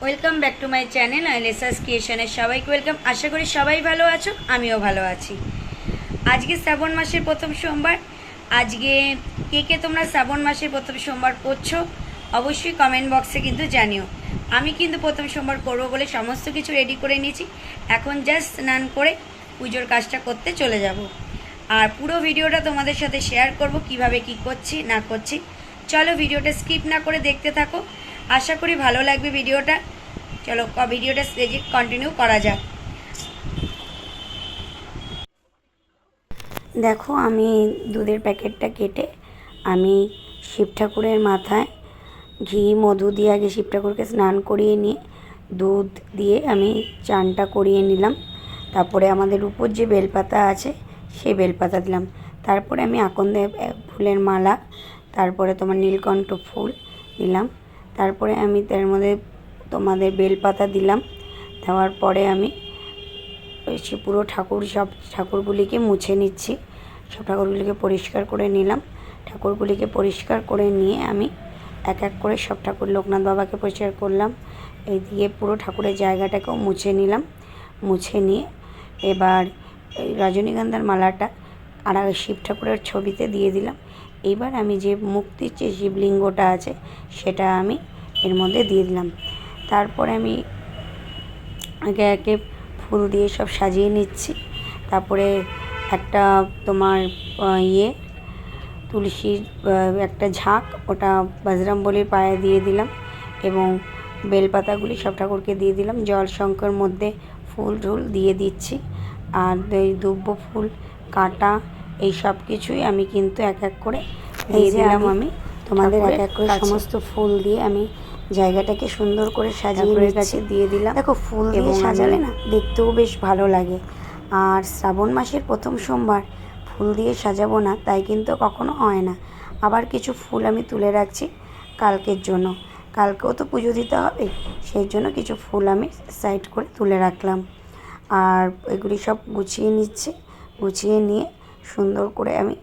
Welcome back to my channel লেসাস ক্রিয়েশনের সবাইকে ওয়েলকাম। আশা করি সবাই ভালো আছো, আমিও ভালো আছি। আজকে শ্রাবণ মাসের প্রথম সোমবার। আজকে কে কে তোমরা শ্রাবণ মাসের প্রথম সোমবার করছো অবশ্যই কমেন্ট বক্সে কিন্তু জানিও। আমি কিন্তু প্রথম সোমবার করবো বলে সমস্ত কিছু রেডি করে নিয়েছি। এখন জাস্ট স্নান করে পুজোর কাজটা করতে চলে যাব। আর পুরো ভিডিওটা তোমাদের সাথে শেয়ার করব কিভাবে কি করছি না করছি। চলো ভিডিওটা স্কিপ না করে দেখতে থাকো, আশা করি ভালো লাগবে ভিডিওটা। চলো ভিডিওটা কন্টিনিউ করা যাক। দেখো আমি দুধের প্যাকেটটা কেটে আমি শিব ঠাকুরের মাথায় ঘি মধু দিয়ে আগে শিব ঠাকুরকে স্নান করিয়ে নিয়ে দুধ দিয়ে আমি চানটা করিয়ে নিলাম। তারপরে আমাদের উপর যে বেলপাতা আছে সেই বেলপাতা দিলাম। তারপরে আমি আকন্দ ফুলের মালা, তারপরে তোমার নীলকণ্ঠ ফুল দিলাম। তারপরে আমি তার মধ্যে তোমাদের বেলপাতা দিলাম। দেওয়ার পরে আমি সে পুরো সব ঠাকুরগুলিকে মুছে নিচ্ছি। সব ঠাকুরগুলিকে পরিষ্কার করে নিলাম। ঠাকুরগুলিকে পরিষ্কার করে নিয়ে আমি এক এক করে সব ঠাকুর, লোকনাথ বাবাকে পরিষ্কার করলাম, এই দিয়ে পুরো ঠাকুরের জায়গাটাকেও মুছে নিলাম। মুছে নিয়ে এবার রজনীগন্ধার মালাটা আর শিব ঠাকুরের ছবিতে দিয়ে দিলাম। এইবার আমি যে মুক্তির যে শিবলিঙ্গটা আছে সেটা আমি এর মধ্যে দিয়ে দিলাম। তারপরে আমি একে একে ফুল দিয়ে সব সাজিয়ে নিচ্ছি। তারপরে একটা তোমার তুলসীর একটা ঝাঁক, ওটা বজরংবলীর পায়ে দিয়ে দিলাম এবং বেলপাতাগুলি সব ঠাকুরকে দিয়ে দিলাম। জল শঙ্কর মধ্যে ফুল টুল দিয়ে দিচ্ছি। আর দুব্ব ফুল কাটা এই সব কিছুই আমি কিন্তু এক এক করে দিয়ে দিলাম। আমি তোমাদের এক এক করে সমস্ত ফুল দিয়ে আমি জায়গাটাকে সুন্দর করে সাজিয়ে কাছে দিয়ে দিলাম। দেখো ফুল দিয়ে সাজালে না দেখতেও বেশ ভালো লাগে। আর শ্রাবণ মাসের প্রথম সোমবার ফুল দিয়ে সাজাবো না তাই কিন্তু কখনো হয় না। আবার কিছু ফুল আমি তুলে রাখছি কালকের জন্য, কালকেও তো পুজো দিতে হবে, সেই জন্য কিছু ফুল আমি সাইড করে তুলে রাখলাম। আর এগুলি সব গুছিয়ে নিচ্ছি। গুছিয়ে নিয়ে সুন্দর করে আমি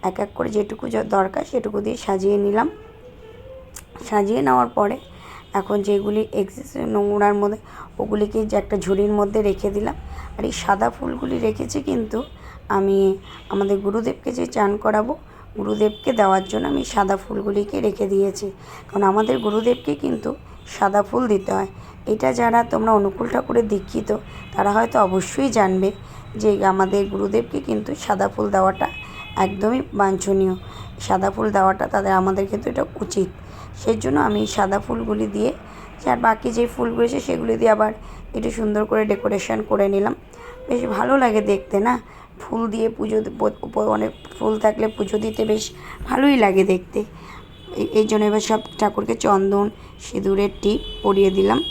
এক এক করে যেটুকু দরকার সেটুকু দিয়ে সাজিয়ে নিলাম। সাজিয়ে নেওয়ার পরে এখন যেগুলি নোংরার মধ্যে ওগুলিকে যে একটা ঝুড়ির মধ্যে রেখে দিলাম। আর এই সাদা ফুলগুলি রেখেছি কিন্তু আমি আমাদের গুরুদেবকে যে চান করাবো, গুরুদেবকে দেওয়ার জন্য আমি সাদা ফুলগুলিকে রেখে দিয়েছি। কারণ আমাদের গুরুদেবকে কিন্তু সাদা ফুল দিতে হয়। এটা যারা তোমরা অনুকূল ঠাকুরের দীক্ষিত তারা হয়তো অবশ্যই জানবে যে আমাদের গুরুদেবকে কিন্তু সাদা ফুল দেওয়াটা একদমই বাঞ্ছনীয়। সাদা ফুল দেওয়াটা আমাদের কিন্তু এটা উচিত। সেই জন্য আমি সাদা ফুলগুলি দিয়ে, আর বাকি যে ফুলগুলি আছে সেগুলি দিয়ে আবার একটু সুন্দর করে ডেকোরেশন করে নিলাম। বেশ ভালো লাগে দেখতে না, ফুল দিয়ে পুজো, অনেক ফুল থাকলে পুজো দিতে বেশ ভালোই লাগে দেখতে। এই জন্য এবার সব ঠাকুরকে চন্দন সিঁদুরের টিপ পরিয়ে দিলাম।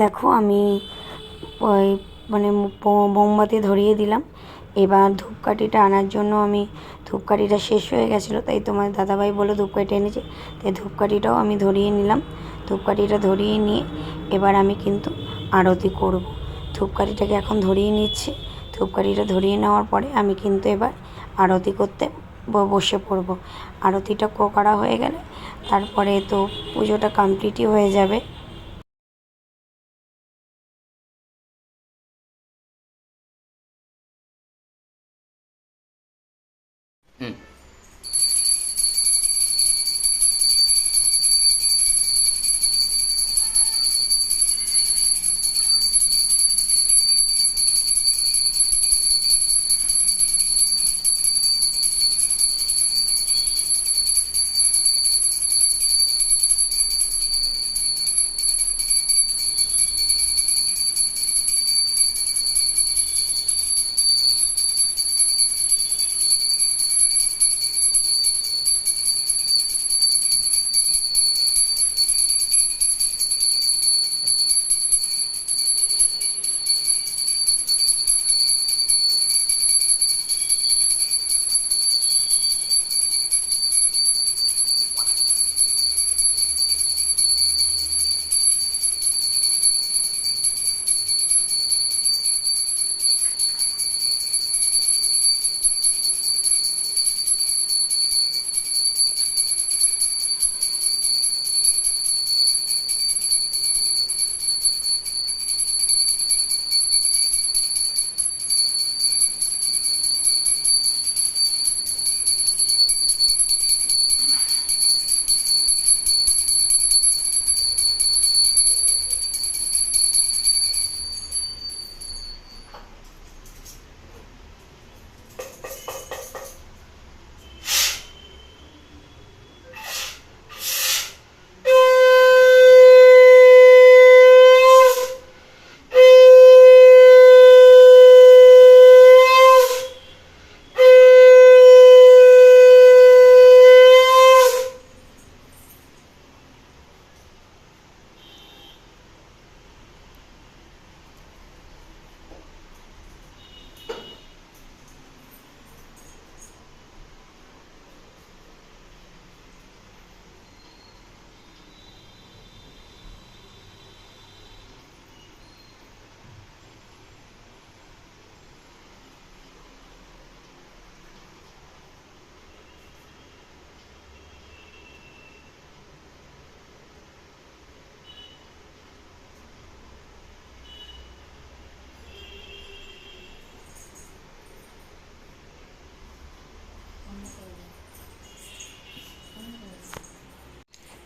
দেখো আমি ওই মোমবাতি ধরিয়ে দিলাম। এবার ধূপকাঠিটা আনার জন্য আমি ধূপকাঠিটা শেষ হয়ে গেছিলো, তাই তোমার দাদাভাই বলে ধূপকাঠি এনেছে, তাই ধূপকাঠিটাও আমি ধরিয়ে নিলাম। ধূপকাঠিটা ধরিয়ে নিয়ে এবার আমি কিন্তু আরতি করব। ধূপকাঠিটাকে এখন ধরিয়ে নিচ্ছি। ধূপকাঠিটা ধরিয়ে নেওয়ার পরে আমি কিন্তু এবার আরতি করতে বসে পড়ব। আরতিটা করা হয়ে গেলে তারপরে তো পুজোটা কমপ্লিটই হয়ে যাবে।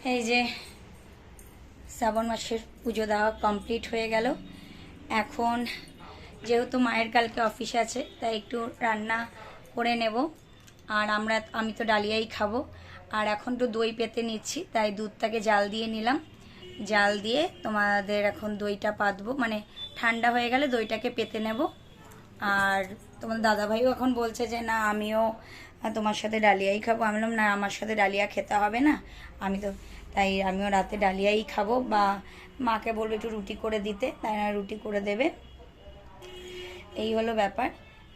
এই যে শ্রাবণ মাসের পুজো দেওয়া কমপ্লিট হয়ে গেল। এখন যেহেতু মায়ের কালকে অফিস আছে তাই একটু রান্না করে নেব। আর আমি তো ডালিয়াই খাবো। আর এখন তো দই পেতে নিচ্ছি, তাই দুধটাকে জাল দিয়ে নিলাম। জাল দিয়ে তোমাদের এখন দইটা পাতবো, মানে ঠান্ডা হয়ে গেলে দইটাকে পেতে নেব। আর তোমাদের দাদাভাইও এখন বলছে যে না আমিও তোমার সাথে ডালিয়াই খাবো। আমি বললাম না, আমার সাথে ডালিয়া খেতে হবে না, তাই আমিও রাতে ডালিয়াই খাবো। বা মাকে বলবো একটু রুটি করে দিতে, তাই না রুটি করে দেবে। এই হলো ব্যাপার।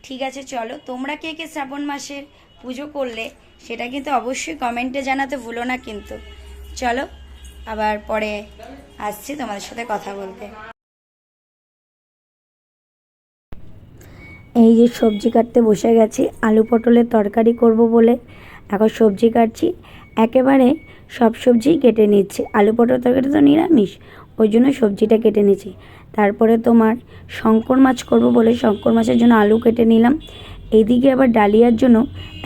ঠিক আছে, চলো তোমরা কে কে শ্রাবণ মাসের পুজো করলে সেটা কিন্তু অবশ্যই কমেন্টে জানাতে ভুলো না কিন্তু। চলো আবার পরে আসছি তোমাদের সাথে কথা বলতে। এই যে সবজি কাটতে বসে গেছি, আলু পটলের তরকারি করব বলে এখন সবজি কাটছি। একেবারে সব সবজিই কেটে নিচ্ছি। আলু পটল তরকারি তো নিরামিষ, ওই জন্য সবজিটা কেটে নিচ্ছি। তারপরে তোমার শঙ্কর মাছ করব বলে শঙ্কর মাছের জন্য আলু কেটে নিলাম। এইদিকে আবার ডালিয়ার জন্য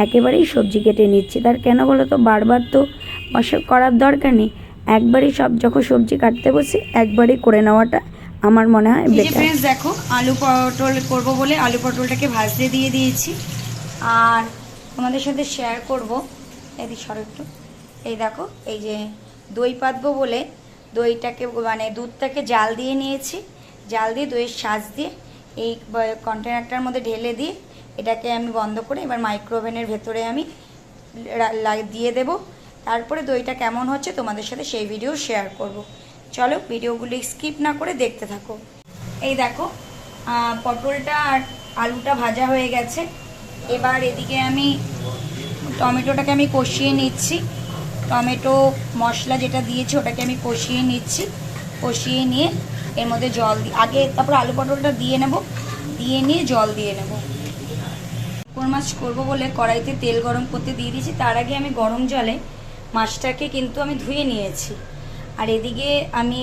একেবারেই সবজি কেটে নিচ্ছি। তার কেন বলো তো, বারবার তো করার দরকার নেই, একবারই সব যখন সবজি কাটতে বসি একবারই করে নেওয়াটা আমার মনে হয় বেটার। ফ্রেন্ডস দেখো, আলু পটল করব বলে আলু পটলটাকে ভাজতে দিয়ে দিয়েছি। আর তোমাদের সাথে শেয়ার করব, এদিকে সরো একটু। এই দেখো, এই যে দই পাতবো বলে দইটাকে মানে দুধটাকে জাল দিয়ে নিয়েছি। জাল দিয়ে দইয়ের শাঁস দিয়ে এই কন্টেনারটার মধ্যে ঢেলে দিয়ে এটাকে আমি বন্ধ করে এবার মাইক্রোওভেনের ভেতরে আমি দিয়ে দেব। তারপরে দইটা কেমন হচ্ছে তোমাদের সাথে সেই ভিডিও শেয়ার করব। চলো ভিডিওগুলি স্কিপ না করে দেখতে থাকো। এই দেখো, পটলটা আর আলুটা ভাজা হয়ে গেছে। এবার এদিকে আমি টমেটোটাকে আমি কষিয়ে নিচ্ছি। টমেটো মশলা যেটা দিয়েছি ওটাকে আমি কষিয়ে নিচ্ছি। কষিয়ে নিয়ে এর মধ্যে জল আগে তারপর আলু পটলটা দিয়ে নেব, দিয়ে নিয়ে জল দিয়ে নেব। শঙ্কর মাছ করবো বলে কড়াইতে তেল গরম করতে দিয়ে দিয়েছি। তার আগে আমি গরম জলে মাছটাকে কিন্তু আমি ধুয়ে নিয়েছি। আর এদিকে আমি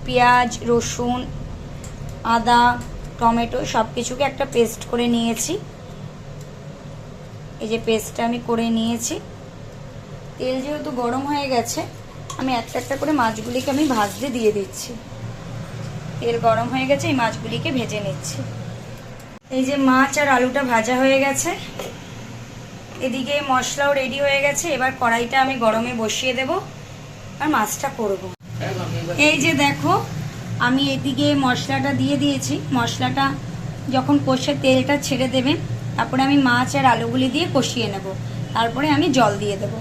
পেঁয়াজ, রসুন, আদা, টমেটো সব কিছুকে একটা পেস্ট করে নিয়েছি। এই যে পেস্টটা আমি করে নিয়েছি। তেল যেহেতু গরম হয়ে গেছে, আমি একটা একটা করে মাছগুলিকে আমি ভাজতে দিয়ে দিচ্ছি। তেল গরম হয়ে গেছে, এই মাছগুলিকে ভেজে নিচ্ছি। এই যে মাছ আর আলুটা ভাজা হয়ে গেছে, এদিকে মশলাও রেডি হয়ে গেছে। এবার কড়াইটা আমি গরমে বসিয়ে দেব আর মাছটা করব। এই যে দেখো, আমি এদিকে মশলাটা দিয়ে দিয়েছি। মশলাটা যখন কষে তেলটা ছেড়ে দেবে, তারপরে আমি মাছ আর আলুগুলি দিয়ে কষিয়ে নেব। তারপরে আমি জল দিয়ে দেব।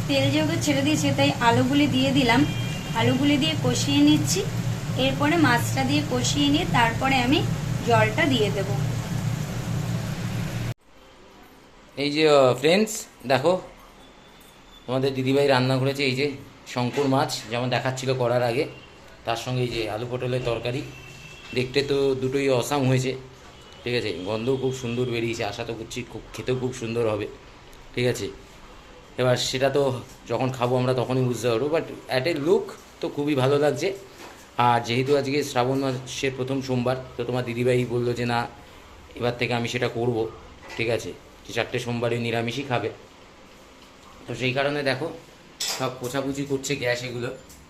তেল যেহেতু ছেড়ে দিয়েছে তাই আলুগুলি দিয়ে দিলাম। আলুগুলি দিয়ে কষিয়ে নিচ্ছি। এরপরে মাছটা দিয়ে কষিয়ে নিয়ে তারপরে আমি জলটা দিয়ে দেব। এই যে ফ্রেন্ডস দেখো, আমাদের দিদিভাই রান্না করেছে এই যে শঙ্কর মাছ, যেমন দেখাচ্ছিল করার আগে, তার সঙ্গে এই যে আলু পটলের তরকারি। দেখতে তো দুটোই অসাম হয়েছে, ঠিক আছে। গন্ধও খুব সুন্দর বেরিয়েছে, আশা তো করছি খুব খেতেও খুব সুন্দর হবে, ঠিক আছে। এবার সেটা তো যখন খাবো আমরা তখনই বুঝতে পারবো, বাট অ্যাট এ লুক তো খুবই ভালো লাগছে। আর যেহেতু আজকে শ্রাবণ মাসের প্রথম সোমবার, তো তোমার দিদিভাই বললো যে না এবার থেকে আমি সেটা করব, ঠিক আছে, যে 4টে সোমবারে নিরামিষই খাবে। তো সেই কারণে দেখো সব কোচাকুচি করছে গ্যাস এগুলো,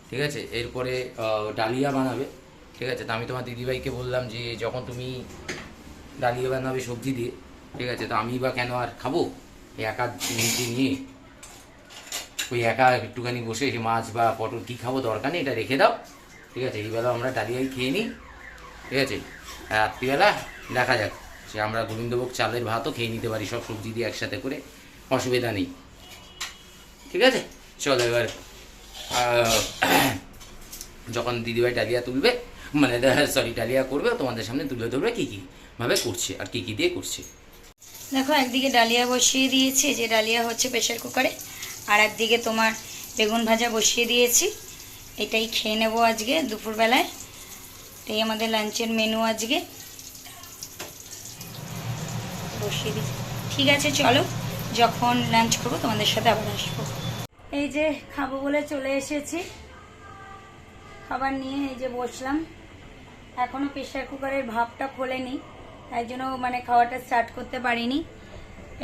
ঠিক আছে। এরপরে ডালিয়া বানাবে, ঠিক আছে। তো আমি তোমার দিদিভাইকে বললাম যে যখন তুমি ডালিয়া বানাবে সবজি দিয়ে, ঠিক আছে, তো আমি বা কেন আর খাবো একা নিজে নিয়ে, ওই একা একটুখানি বসে সে মাছ বা পটল কী খাবো, দরকার নেই, এটা রেখে দাও, ঠিক আছে। এইবেলা আমরা ডালিয়াই খেয়ে নিই, ঠিক আছে। আর রাত্রিবেলা দেখা যাক, সে আমরা গোবিন্দভোগ চালের ভাতও খেয়ে নিতে পারি সব সবজি দিয়ে একসাথে করে, অসুবিধা নেই, ঠিক আছে। চলো এবার যখন দিদিভাই ডালিয়া তুলবে, মানে সরি ডালিয়া করবে, তোমাদের সামনে তুলে ধরবে কী কীভাবে করছে আর কী কী দিয়ে করছে। দেখো, একদিকে ডালিয়া বসিয়ে দিয়েছি, যে ডালিয়া হচ্ছে প্রেশার কুকারে, আর একদিকে তোমার বেগুন ভাজা বসিয়ে দিয়েছি। এটাই খেয়ে নেবো আজকে দুপুরবেলায়, এটাই আমাদের লাঞ্চের মেনু আজকে। বসিয়ে দিই, ঠিক আছে। চলো যখন লাঞ্চ করবো তোমাদের সাথে আবার আসবো। এই যে খাবো বলে চলে এসেছি, খাবার নিয়ে এই যে বসলাম। এখনও প্রেশার কুকারের ভাপটা খোলেনি, তাই জন্য মানে খাওয়াটা স্টার্ট করতে পারিনি।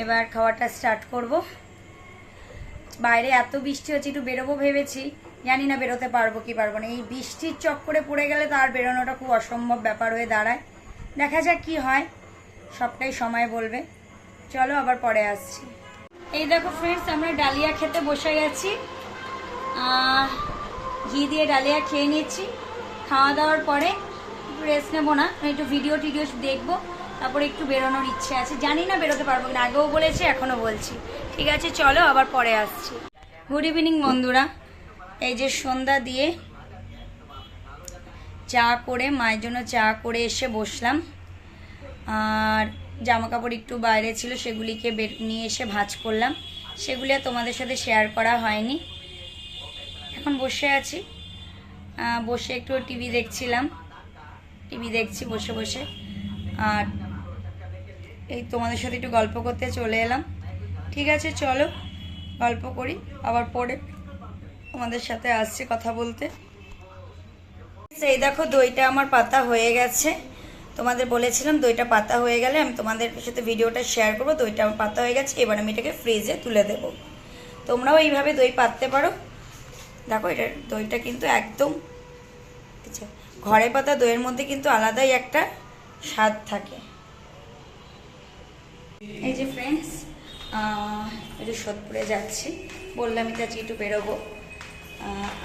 এবার খাওয়াটা স্টার্ট করব। বাইরে এত বৃষ্টি হচ্ছে, একটু বেরোবো ভেবেছি, জানি না বেরোতে পারবো কি পারবো না। এই বৃষ্টির চক্করে পড়ে গেলে তো আর বেরোনোটা খুব অসম্ভব ব্যাপার হয়ে দাঁড়ায়। দেখা যাক কি হয়, সবটাই সময় বলবে। চলো আবার পরে আসছি। এই দেখো ফ্রেন্ডস, আমরা ডালিয়া খেতে বসে গেছি। ঘি দিয়ে ডালিয়া খেয়ে নিচ্ছি। খাওয়া দাওয়ার পরে একটু রেস্ট নেবো না, একটু ভিডিও টিডিও দেখবো, তারপরে একটু বেরোনোর ইচ্ছে আছে। জানি না বেরোতে পারবো কিনা, আগেও বলেছি এখনও বলছি। ঠিক আছে চলো আবার পরে আসছি। গুড ইভিনিং বন্ধুরা। এই যে সন্ধ্যা দিয়ে চা করে, মায়ের জন্য চা করে এসে বসলাম। আর জামা কাপড় একটু বাইরে ছিল, সেগুলিকে নিয়ে এসে ভাঁজ করলাম। সেগুলি আর তোমাদের সাথে শেয়ার করা হয়নি। এখন বসে আছি, বসে একটু টিভি দেখছিলাম, টিভি দেখছি বসে বসে। আর এই তোমাদের সাথে একটু গল্প করতে চলে এলাম। ঠিক আছে চলো গল্প করি, আবার পরে তোমাদের সাথে আসছে কথা বলতে। এই দেখো দইটা আমার পাতা হয়ে গেছে। তোমাদের বলেছিলাম দইটা পাতা হয়ে গেলে আমি তোমাদের সাথে ভিডিওটা শেয়ার করবো। দইটা আমার পাতা হয়ে গেছে, এবার আমি এটাকে ফ্রিজে তুলে দেব। তোমরাও এইভাবে দই পাততে পারো। দেখো এটা দইটা কিন্তু একদম ঘরে পাতা দইয়ের মধ্যে কিন্তু আলাদাই একটা স্বাদ থাকে। এই যে ফ্রেন্ডস, একটু সোদপুরে যাচ্ছি, বললাম এটা আজকে একটু বেরোবো।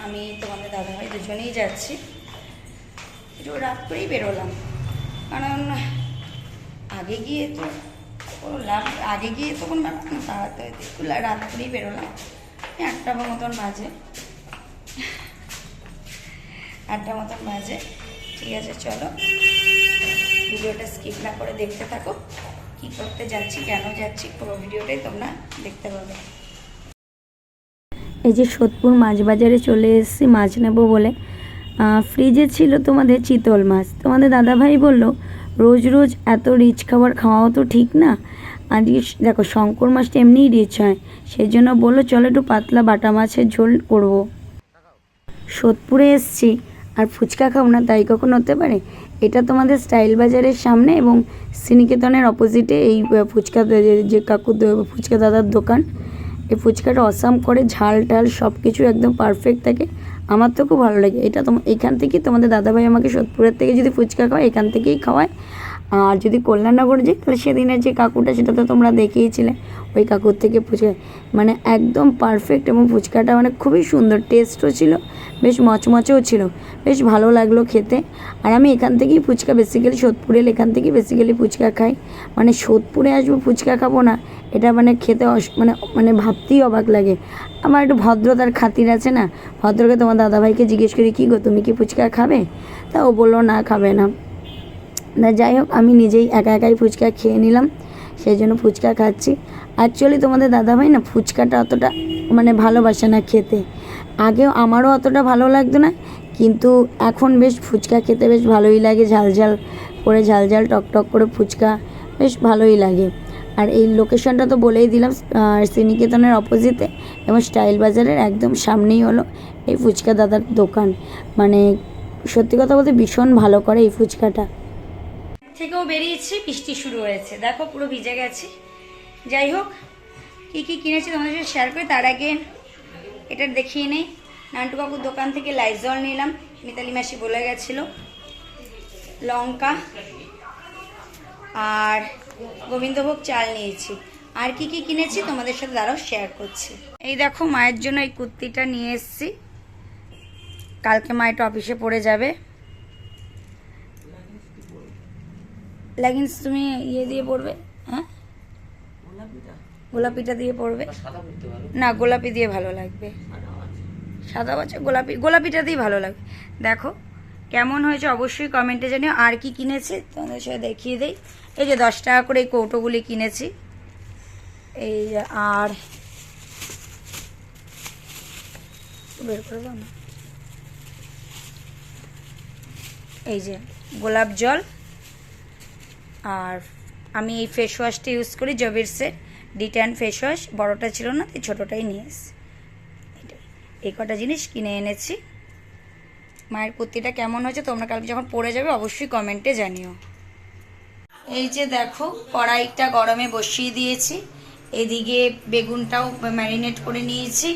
আমি তোমাদের দাদাভাই দুজনেই যাচ্ছি। একটু রাত করেই বেরোলাম, কারণ আগে গিয়ে তো কোনো লাভ, আগে গিয়ে তো কোনো ব্যাপার না, তাড়াতাড়ি একটু রাত করেই বেরোলাম। 8টা মতন বাজে, 8টা মতন বাজে। ঠিক আছে চলো ভিডিওটা স্কিপ না করে দেখতে থাকো। কি করতে যাচ্ছি, কেন যাচ্ছি, পুরো ভিডিওটাই তোমরা দেখতে পাবে। এই যে সোদপুর মাছ বাজারে চলে এসেছি মাছ নেব বলে। ফ্রিজে ছিল তোমাদের চিতল মাছ। তোমাদের দাদাভাই বলল রোজ রোজ এত রিচ খাবার খাওয়াও তো ঠিক না। আজকে দেখো শঙ্কর মাছটা এমনিই রিচ হয়, সেই জন্য বললো চলো একটু পাতলা বাটা মাছের ঝোল করবো। সোদপুরে এসছি আর ফুচকা খাবো না, তাই কখন হতে পারে? এটা তোমাদের স্টাইল বাজারের সামনে এবং শ্রীনিকেতনের অপোজিটে এই ফুচকা যে কাকু ফুচকা দাদার দোকান। এই ফুচকাটা অসাম করে, ঝাল টাল সব কিছু একদম পারফেক্ট থাকে। আমার তো খুব ভালো লাগে এটা। এখান থেকেই তোমাদের দাদাভাই আমাকে সোদপুরের থেকে যদি ফুচকা খাওয়ায় এখান থেকেই খাওয়ায়। আর যদি কল্যাণনগর যাই তাহলে সেদিনের যে কাকুটা সেটা তো তোমরা দেখিয়েছিলে, ওই কাকুর থেকে ফুচকা মানে একদম পারফেক্ট। এবং ফুচকাটা মানে খুবই সুন্দর, টেস্টও ছিল, বেশ মচমচেও ছিল, বেশ ভালো লাগলো খেতে। আর আমি এখান থেকেই ফুচকা বেসিক্যালি সোদপুরে এখান থেকেই বেসিক্যালি ফুচকা খাই। মানে সোদপুরে আসবো ফুচকা খাবো না, এটা মানে খেতে মানে ভাবতেই অবাক লাগে। আমার একটু ভদ্রতার খাতির আছে না, ভদ্রকে তোমার দাদাভাইকে জিজ্ঞেস করি কী গো তুমি কি ফুচকা খাবে, তা ও বললো না খাবে না। যাই হোক আমি নিজেই একাই ফুচকা খেয়ে নিলাম, সেই জন্য ফুচকা খাচ্ছি। অ্যাকচুয়ালি তোমাদের দাদাভাই না ফুচকাটা অতটা মানে ভালোবাসে না খেতে। আগেও আমারও অতটা ভালো লাগতো না, কিন্তু এখন বেশ ফুচকা খেতে বেশ ভালোই লাগে। ঝালঝাল করে, ঝালঝাল টকটক করে ফুচকা বেশ ভালোই লাগে। আর এই লোকেশনটা তো বলেই দিলাম, শ্রীনিকেতনের অপোজিটে এবং স্টাইল বাজারের একদম সামনেই হলো এই ফুচকা দাদার দোকান। মানে সত্যি কথা বলতে ভীষণ ভালো করে এই ফুচকাটা। থেকেও বেরিয়েছি, বৃষ্টি শুরু হয়েছে, দেখো পুরো ভিজে গেছি। যাই হোক কী কী কিনেছি তোমাদের সাথে শেয়ার করি। তার আগে এটা দেখিয়ে নেই, নান্টু কাকুর দোকান থেকে লাইজল নিলাম, মিতালি মাসি বলে গেছিলো, লঙ্কা আর গোবিন্দভোগ চাল নিয়েছি। আর কি কি কিনেছি তোমাদের সাথে দাঁড়াও শেয়ার করছি। এই দেখো মায়ের জন্য এই কুর্তিটা নিয়ে এসেছি, কালকে মা এটা অফিসে পরে যাবে। লেগিংস তুমি ইয়ে দিয়ে পরবে? হ্যাঁ গোলাপিটা দিয়ে পরবে না, গোলাপি দিয়ে ভালো লাগবে। সাদা বাচ্চা গোলাপিটা দিয়ে ভালো লাগবে। দেখো কেমন হয়েছে অবশ্যই কমেন্টে জানিও। আর কি কিনেছি তোমাদের সাথে দেখিয়ে দেই। এই যে 10 টাকা করে এই কৌটোগুলি কিনেছি। এই আর বের করবো না, এই যে গোলাপ জল। আর আমি এই ফেস ওয়াশটা ইউজ করি জবিরসের ডিট্যান ফেস ওয়াশ, বড়টা ছিল না তাই ছোটোটাই নিয়ে এসেছি। এই কটা জিনিস কিনে এনেছি। মায়ের কুর্তিটা কেমন হয়েছে তোমরা কালকে যখন পরে যাবে অবশ্যই কমেন্টে জানিও। এই যে দেখো কড়াইটা গরমে বসিয়ে দিয়েছি, এদিকে বেগুনটাও ম্যারিনেট করে নিয়েছি,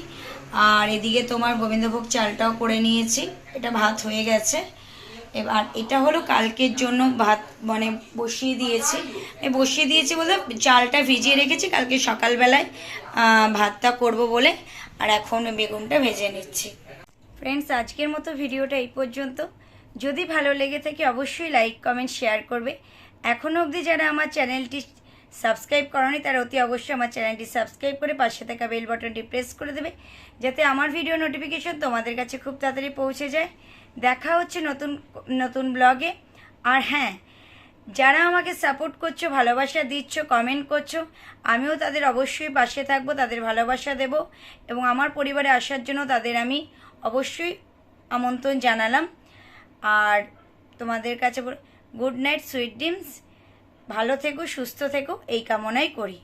আর এদিকে তোমার গোবিন্দভোগ চালটাও করে নিয়েছি। এটা ভাত হয়ে গেছে। এবার এটা হলো কালকের জন্য ভাত মানে বসিয়ে দিয়েছি বলতে চালটা ভিজিয়ে রেখেছি কালকে সকালবেলায় ভাতটা করব বলে। আর এখন বেগুনটা ভেজে নিচ্ছি। ফ্রেন্ডস, আজকের মতো ভিডিওটা এই পর্যন্ত। যদি ভালো লেগে থাকে অবশ্যই লাইক কমেন্ট শেয়ার করবে। এখনও অবধি যারা আমার চ্যানেলটি সাবস্ক্রাইব করনি তারা অতি অবশ্যই আমার চ্যানেলটি সাবস্ক্রাইব করে পাশে থাকা বেল বাটনটি প্রেস করে দেবে, যাতে আমার ভিডিও নোটিফিকেশন তোমাদের কাছে খুব তাড়াতাড়ি পৌঁছে যায়। দেখা হচ্ছে নতুন নতুন ব্লগে। আর হ্যাঁ, যারা আমাকে সাপোর্ট করছো, ভালোবাসা দিচ্ছ, কমেন্ট করছো, আমিও তাদের অবশ্যই পাশে থাকবো, তাদের ভালোবাসা দেব এবং আমার পরিবারে আসার জন্য তাদের আমি অবশ্যই আমন্ত্রণ জানালাম। আর তোমাদের কাছে গুড নাইট, সুইট ড্রিমস। ভালো থেকো, সুস্থ থেকো, এই কামনাই করি।